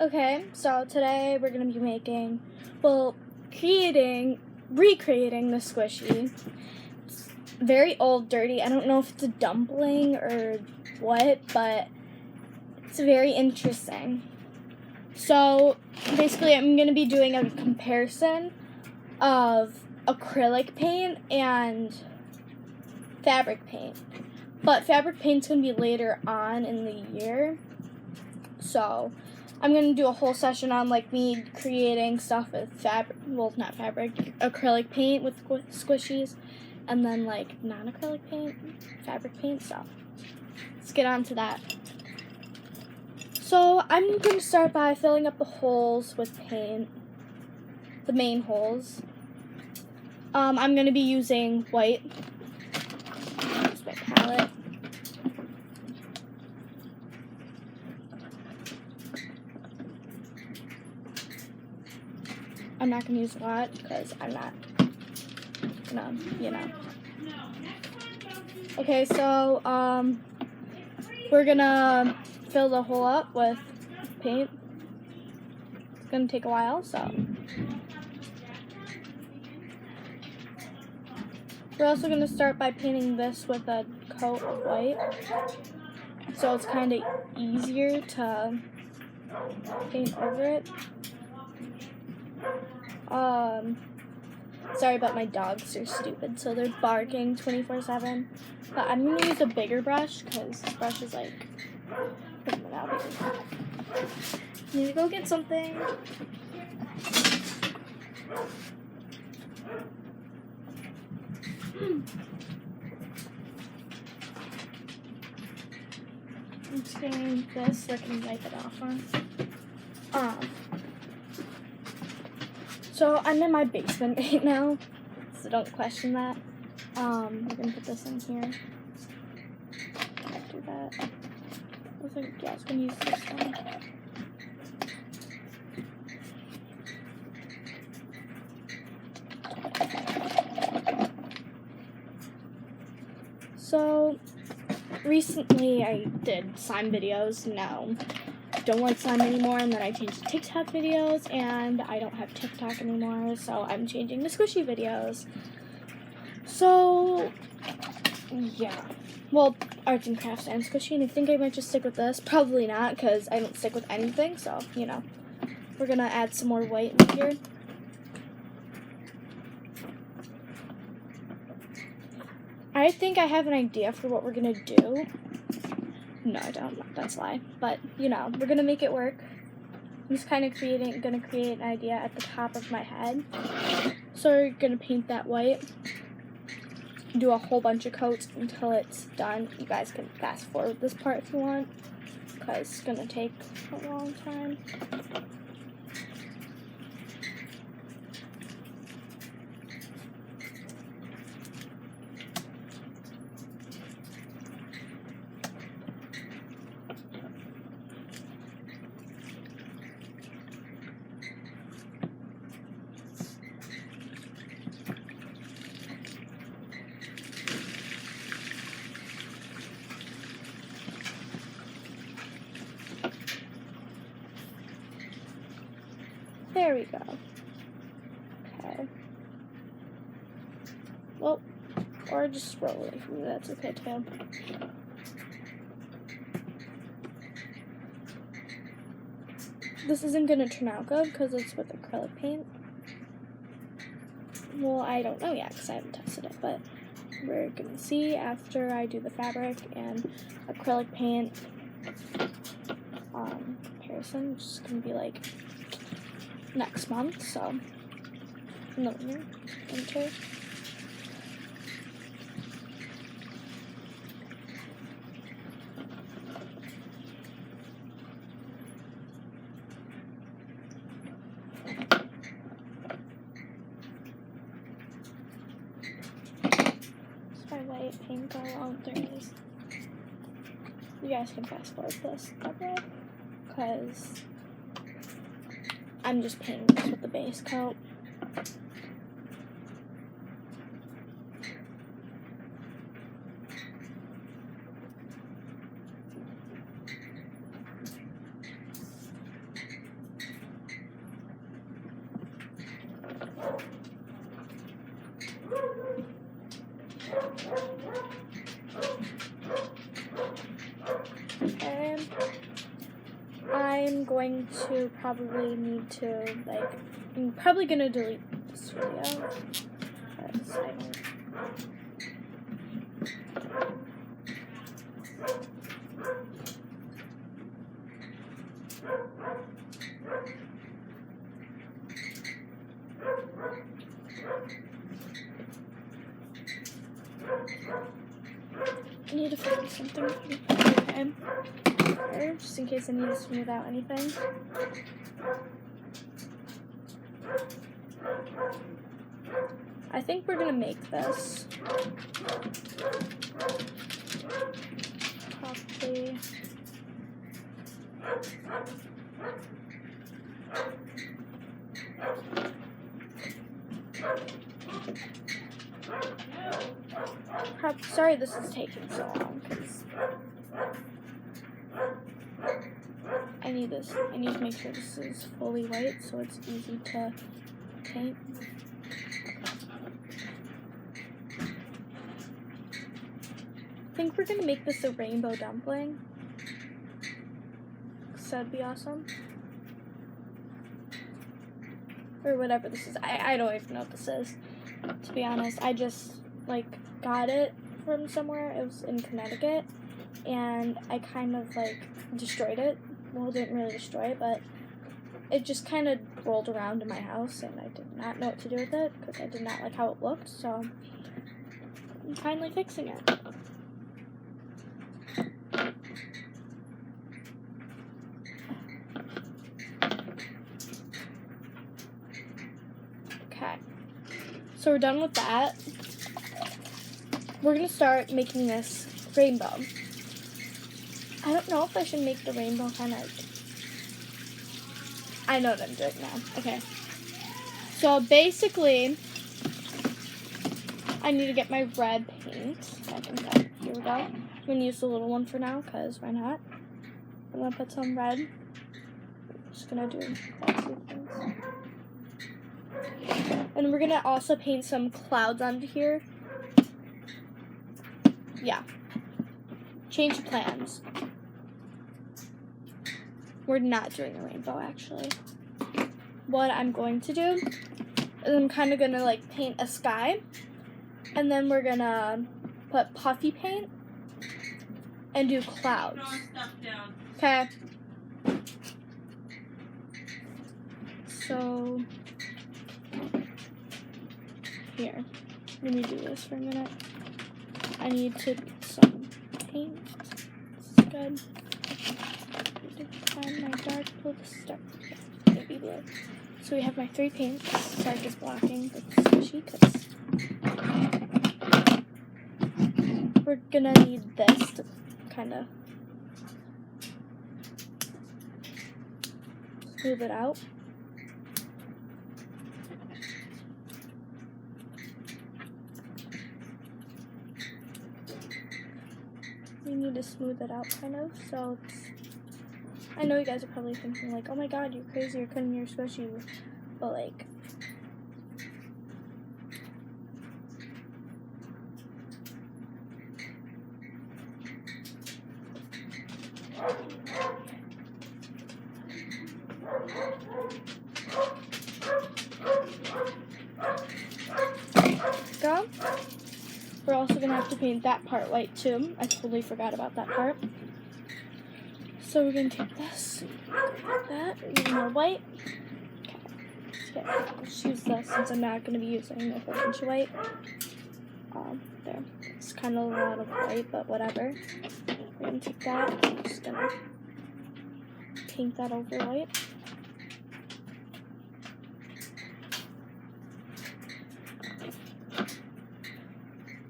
Okay, so today we're going to be recreating the squishy. It's very old, dirty. I don't know if it's a dumpling or what, but it's very interesting. So basically I'm going to be doing a comparison of acrylic paint and fabric paint. But fabric paint's going to be later on in the year. So I'm going to do a whole session on me creating stuff with acrylic paint with squishies, and then non-acrylic paint, fabric paint stuff. Let's get on to that. So I'm going to start by filling up the holes with paint, the main holes. I'm going to be using white. Here's my palette. I'm not going to use a lot because I'm not gonna, Okay, so we're gonna fill the hole up with paint. It's gonna take a while, so we're also gonna start by painting this with a coat of white, so it's kind of easier to paint over it. Sorry, but my dogs are stupid, so they're barking 24/7. But I'm gonna use a bigger brush because this brush is putting it out here. Need to go get something. I'm just getting this so I can wipe it off on. So I'm in my basement right now, so don't question that. We're gonna put this in here. After that, I was gonna use this one. So recently I did slime videos. Now don't like slime anymore, and then I changed to TikTok videos, and I don't have TikTok anymore, so I'm changing to squishy videos. So yeah, well, arts and crafts and squishy, and I think I might just stick with this. Probably not, because I don't stick with anything, so we're gonna add some more white in here. I think I have an idea for what we're gonna do. No, I don't. That's a lie. But, we're going to make it work. I'm just kind of gonna create an idea at the top of my head. So we're going to paint that white. Do a whole bunch of coats until it's done. You guys can fast forward this part if you want, because it's going to take a long time. There we go. Okay. Well, or just roll away from me, that's okay too. This isn't gonna turn out good because it's with acrylic paint. Well, I don't know yet because I haven't tested it, but we're gonna see after I do the fabric and acrylic paint comparison, which is gonna be next month, so winter. My white paint all there is. You guys can fast forward this because I'm just painting this with the base coat. I'm going to probably need to, like, I'm probably going to delete this video. Because I don't... I need to find something. Okay. There, just in case I need to smooth out anything. I think we're gonna make this. Probably. Sorry this is taking so long, because I need to make sure this is fully white so it's easy to paint. I think we're gonna make this a rainbow dumpling. So that'd be awesome. Or whatever this is. I don't even know what this is, to be honest. I just, like, got it from somewhere. It was in Connecticut, and I kind of, like, destroyed it. Well, didn't really destroy it, but it just kind of rolled around in my house, and I did not know what to do with it, because I did not like how it looked, so I'm finally fixing it. Okay, so we're done with that. We're gonna start making this rainbow. I don't know if I should make the rainbow kind of... I know what I'm doing now. Okay. So basically, I need to get my red paint. I think that, here we go. I'm gonna use the little one for now, because why not? I'm gonna put some red. I'm just gonna do classy things. And we're gonna also paint some clouds onto here. Yeah. Change the plans. We're not doing a rainbow, actually. What I'm going to do is I'm kind of going to, like, paint a sky. And then we're going to put puffy paint and do clouds. Okay. So, here. Let me do this for a minute. I need to get some paint. This is good. I need to find my dark blue. This is dark blue. Baby blue. So we have my 3 paints. Dark is blocking the squishy because we're gonna need this to kind of smooth it out. We need to smooth it out kind of, so it's, I know you guys are probably thinking like, oh my god, you're crazy, you're cutting your squishy, but like, go. We're also going to have to paint that part white too. I totally forgot about that part. So we're going to take this, that, even more white. Okay, let's use this since I'm not going to be using a whole bunch of white. There. It's kind of a lot of white, but whatever. We're going to take that. I'm just going to paint that over white.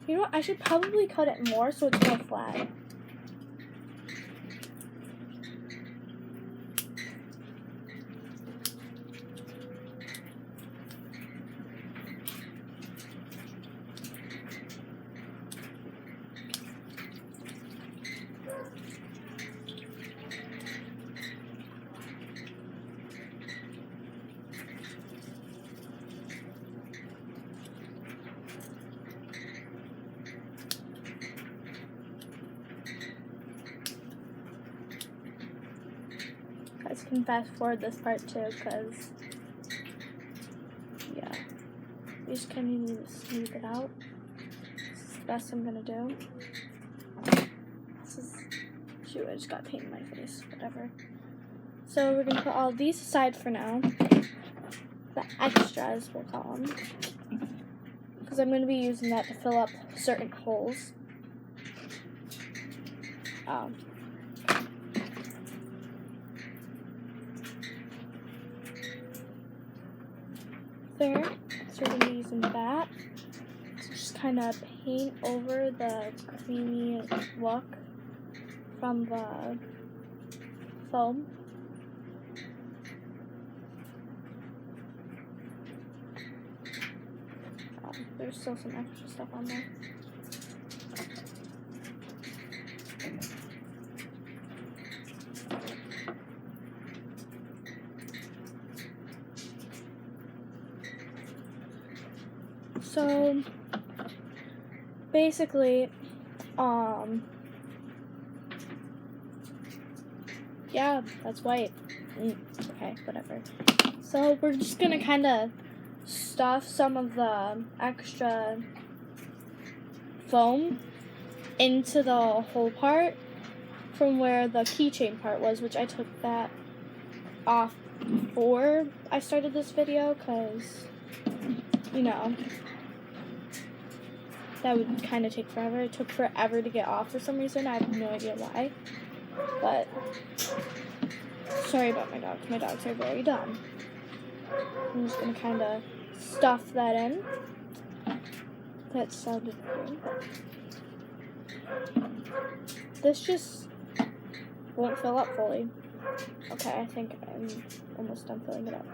You know what? I should probably cut it more so it's more flat. guys can fast forward this part too, because, yeah, we just kind of need to smooth it out. This is the best I'm going to do. This is, shoot, I just got paint in my face, whatever. So we're going to put all these aside for now. The extras, we'll call them. Because I'm going to be using that to fill up certain holes. There, so we're going to be using that to just kind of paint over the creamy look from the foam. There's still some extra stuff on there. So basically, yeah, that's white. Okay, whatever. So we're just gonna kind of stuff some of the extra foam into the whole part from where the keychain part was, which I took that off before I started this video because, you know, that would kind of take forever. It took forever to get off for some reason. I have no idea why. But sorry about my dogs. My dogs are very dumb. I'm just going to kind of stuff that in. That sounded weird. This just won't fill up fully. Okay, I think I'm almost done filling it up.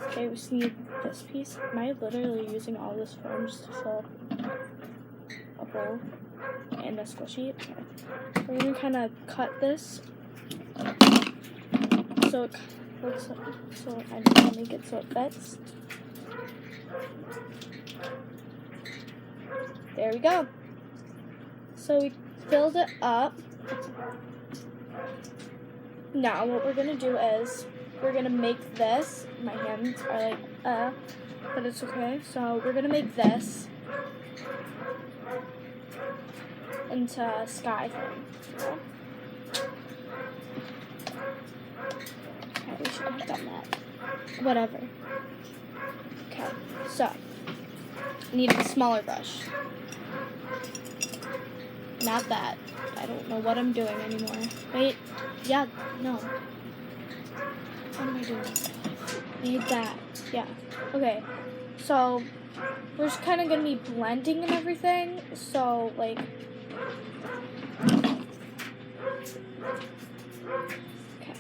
Okay, we just need this piece. Am I literally using all this foam just to fill up a bowl and a squishy? Okay. We're going to kind of cut this so it looks like, so I'm going to make it so it fits. There we go. So we filled it up. Now what we're going to do is we're going to make this. My hands are like, but it's okay. So we're going to make this into a sky thing. Okay, we should have done that. Whatever. Okay, so need a smaller brush. Not that. I don't know what I'm doing anymore. Wait. Yeah, no. What am I doing? Need that. Yeah. Okay. So we're just kind of going to be blending and everything. So, like, okay.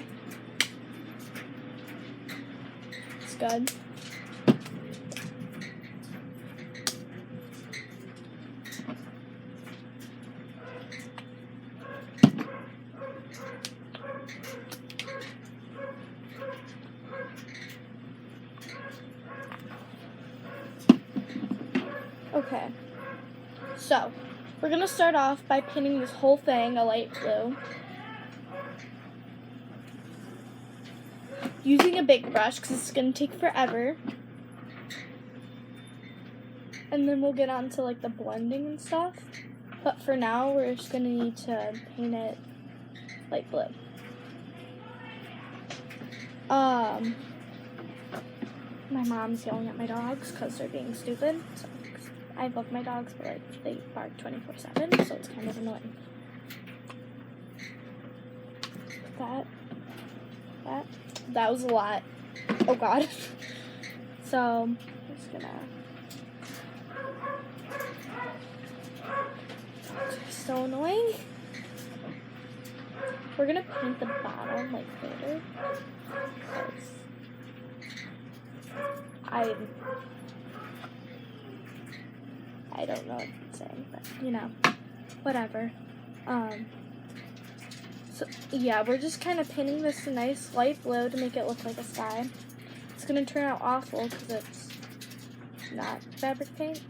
It's good. Okay, so we're going to start off by painting this whole thing a light blue. Using a big brush because it's going to take forever. And then we'll get on to like the blending and stuff. But for now, we're just going to need to paint it light blue. My mom's yelling at my dogs because they're being stupid. So I love my dogs, but like they bark 24/7, so it's kind of annoying. That was a lot. Oh God. So I'm just gonna. It's so annoying. We're gonna paint the bottom like later. I don't know what I'm saying, but you know, whatever. So yeah, we're just kind of painting this a nice light blue to make it look like a sky. It's gonna turn out awful because it's not fabric paint.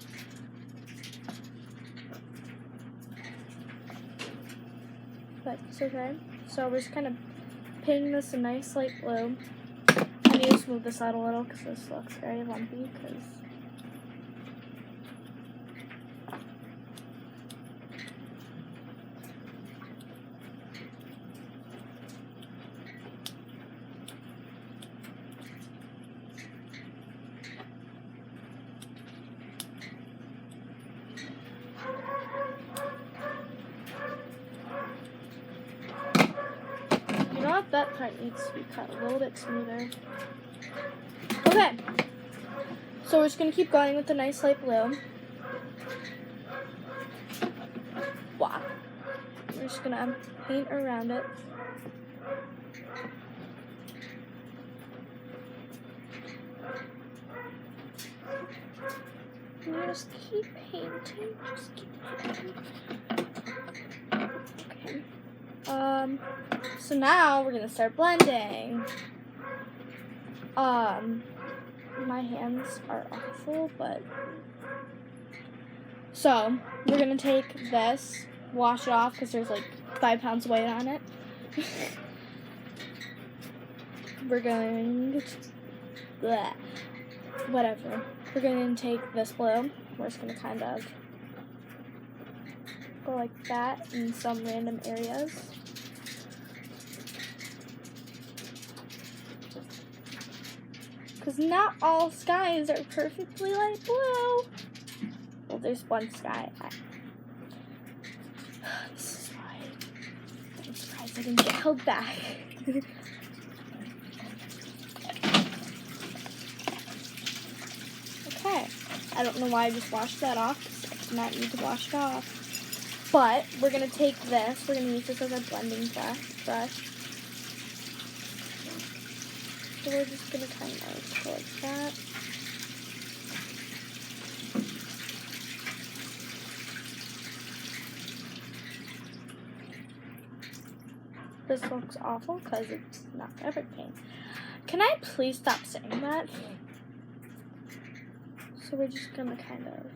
But it's okay. So we're just kind of painting this a nice light blue. I need to smooth this out a little because this looks very lumpy. You know what? That part needs to be cut a little bit smoother. Okay. So we're just going to keep going with the nice light blue. Wow. We're just going to paint around it. And you just keep painting. Just keep painting. Okay. So now we're going to start blending. My hands are awful, but... So, we're going to take this, wash it off, because there's like 5 pounds of weight on it. We're going to... Bleh. Whatever. We're going to take this blue. We're just going to kind of go like that in some random areas. Because not all skies are perfectly light blue. Well, there's one sky. This is why I'm surprised I didn't get held back. Okay. I don't know why I just washed that off. Because I did not need to wash it off. But we're going to take this. We're going to use this as our blending brush. So we're just going to kind of go like that. This looks awful because it's not fabric paint. Can I please stop saying that? So we're just going to kind of...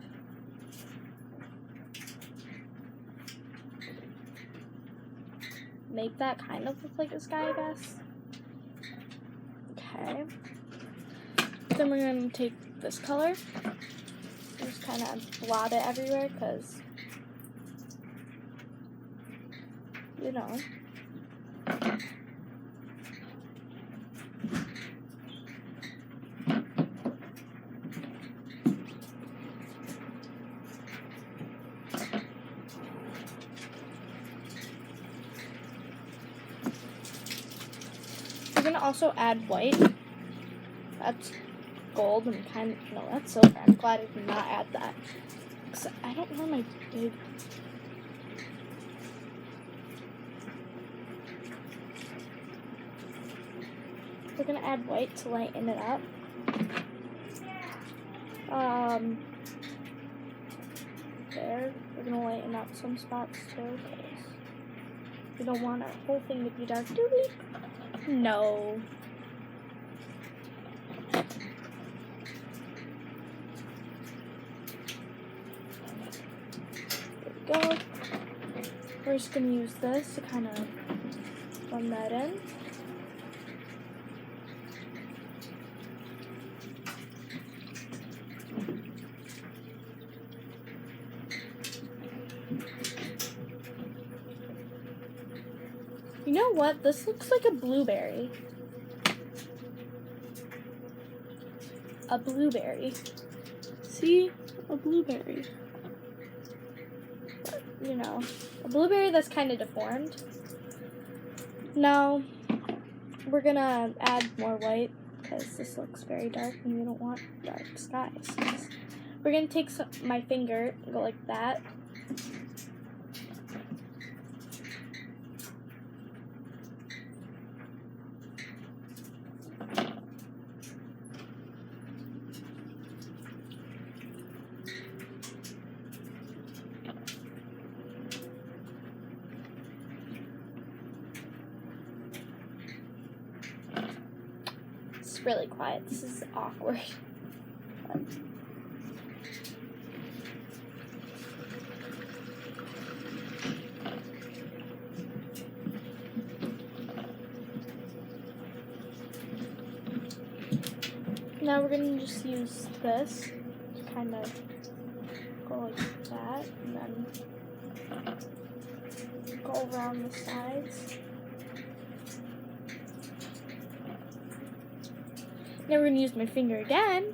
make that kind of look like a sky, I guess. Okay. Then we're going to take this color. Just kind of blot it everywhere because, you know. We're going to also add white. That's gold and kind of, no, that's silver. I'm glad I did not add that. Because I don't know my big... We're going to add white to lighten it up. There. We're going to lighten up some spots too. Because we don't want our whole thing to be dark, do we? No. There we go. We're just going to use this to kind of blend that in. You know what? This looks like a blueberry. A blueberry. See? A blueberry. But, you know, a blueberry that's kind of deformed. Now, we're gonna add more white because this looks very dark and we don't want dark skies. We're gonna take my finger and go like that. Really quiet. This is awkward. But. Now we're going to just use this to kind of go like that, and then go around the sides. Now we're going to use my finger again,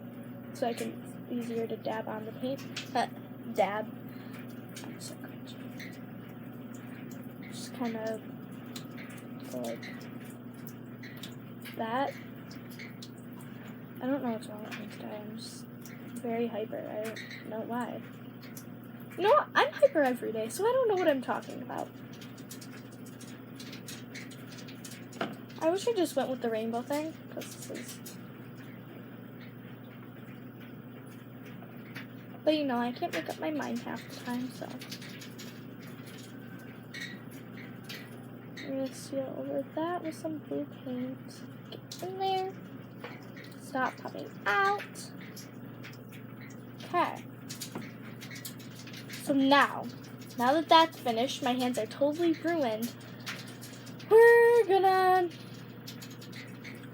so I can easier to dab on the paint. Dab. I'm so cringy. Just kind of go like that. I don't know what's wrong with me today. I'm just very hyper. I don't know why. You know what? I'm hyper every day, so I don't know what I'm talking about. I wish I just went with the rainbow thing, because this is... But you know, I can't make up my mind half the time, so... I'm going to seal over that with some blue paint. Get in there. Stop popping out. Okay. So now that that's finished, my hands are totally ruined. We're gonna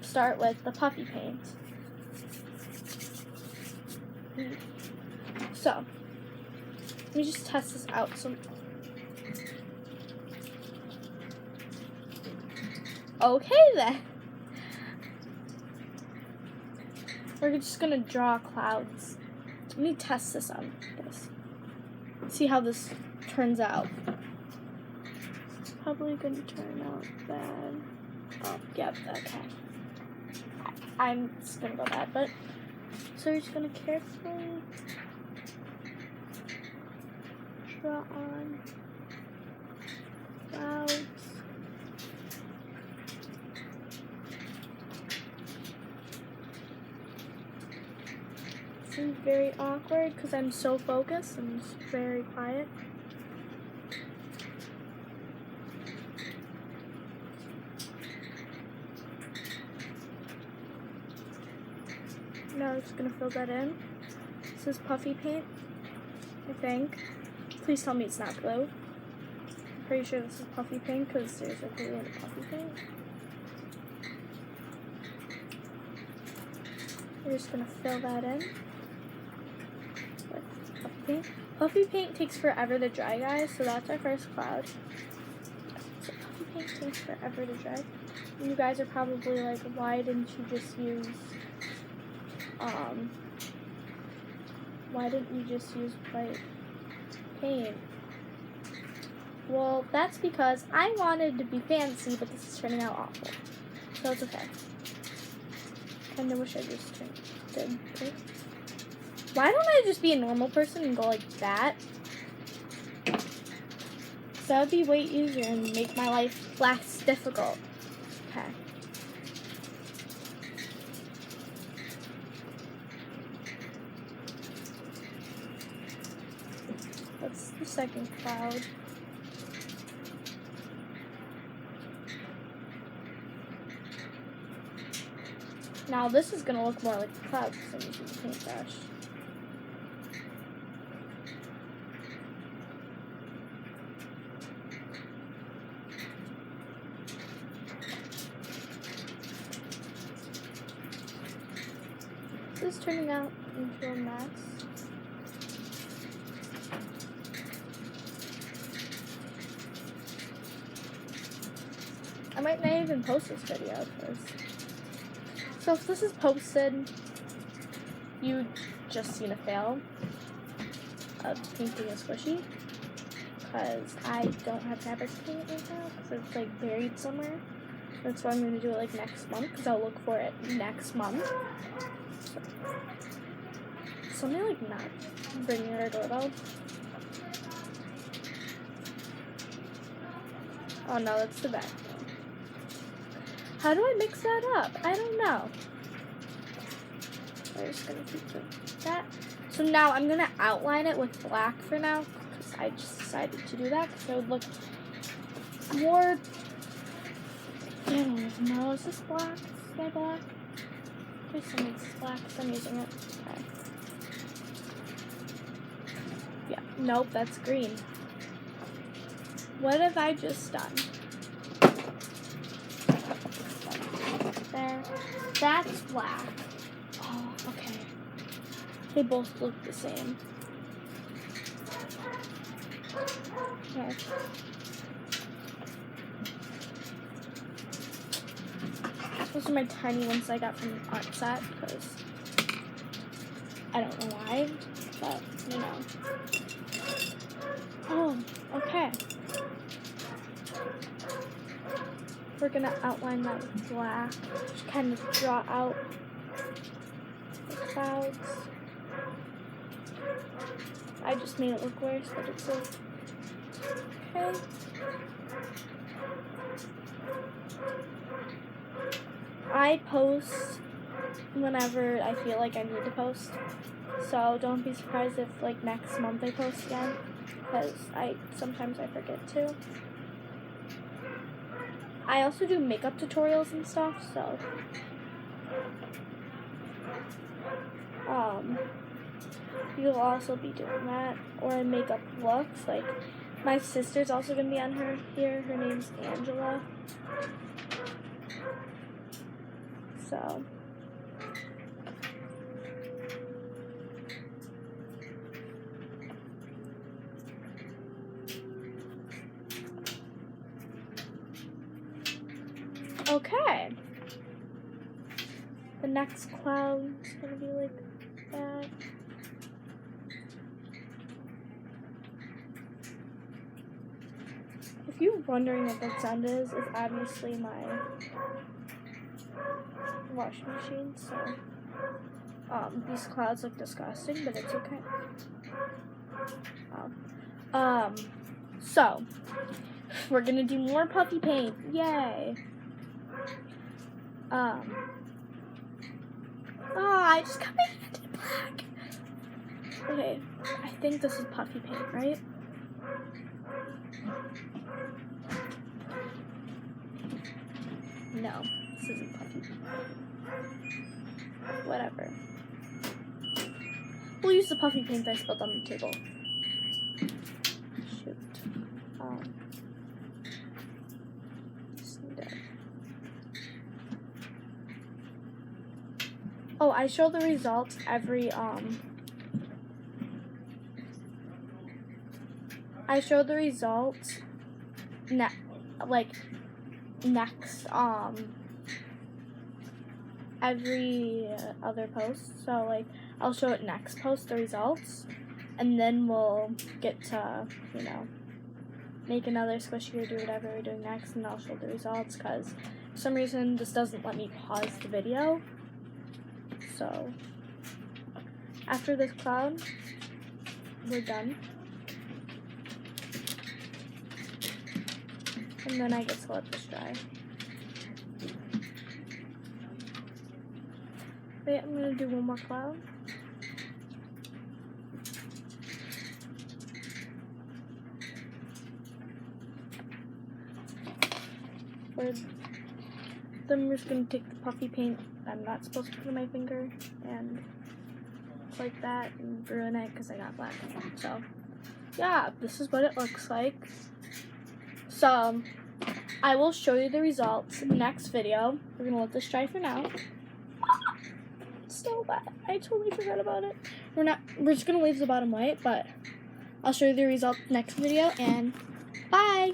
start with the puffy paint. So, let me just test this out. Okay then. We're just gonna draw clouds. Let me test this on this. See how this turns out. It's probably gonna turn out bad. Oh, yep, okay. I'm just gonna go bad, but so we're just gonna carefully draw on clouds. Seems very awkward because I'm so focused and it's very quiet. Now I'm just gonna fill that in. This is puffy paint, I think. Please tell me it's not glue. I'm pretty sure this is puffy paint because there's a glue in the puffy paint. We're just gonna fill that in. Puffy paint takes forever to dry, guys, so that's our first cloud. So puffy paint takes forever to dry. And you guys are probably like, why didn't you just use white paint? Well, that's because I wanted to be fancy, but this is turning out awful. So it's okay. Kinda wish I just did pink. Why don't I just be a normal person and go like that? So that would be way easier and make my life less difficult. Okay. That's the second cloud. Now this is gonna look more like a cloud because I'm using the paintbrush. This is turning out into a mess. I might not even post this video first. So if this is posted, you just seen a fail of painting a squishy. Because I don't have fabric to paint right now because it's like buried somewhere. That's why I'm going to do it like next month because I'll look for it next month. So, something like not bringing our doorbell. Oh no, that's the back. How do I mix that up? I don't know. We're just going to keep that. So now I'm going to outline it with black for now. Because I just decided to do that. Because it would look more... I don't even know. Is this black? Is that black? Please tell me it's black because I'm using it. Okay. Yeah. Nope, that's green. What have I just done? There. That's black. Oh. They both look the same. Okay. Those are my tiny ones I got from Art Set because I don't know why, but you know. Oh, okay. We're gonna outline that with black, just kind of draw out the clouds. I just made it look worse, but it's okay. I post whenever I feel like I need to post, so don't be surprised if like next month I post again, because sometimes I forget to. I also do makeup tutorials and stuff, so you'll also be doing that, or makeup looks. Like my sister's also gonna be on here. Her name's Angela. So okay. The next cloud is gonna be like that. If you're wondering what that sound is, it's obviously my washing machine, so these clouds look disgusting, but it's okay. So we're gonna do more puffy paint. Yay. I just got my hand in black. Okay, I think this is puffy paint, right? No, this isn't puffy paint. Whatever. We'll use the puffy paint I spilled on the table. Shoot. Oh, I show the results every I show the results next every other post. So like I'll show it next post the results, and then we'll get to, you know, make another squishy or do whatever we're doing next, and I'll show the results because for some reason this doesn't let me pause the video. So after this cloud, we're done. And then I get to let this dry. Wait, I'm gonna do one more cloud. Then I'm just gonna take the puffy paint I'm not supposed to put on my finger and like that and ruin it because I got black. So yeah, this is what it looks like. So I will show you the results in the next video. We're gonna let this dry for now. It's so wet. I totally forgot about it. We're just gonna leave the bottom white, but I'll show you the results next video, and bye.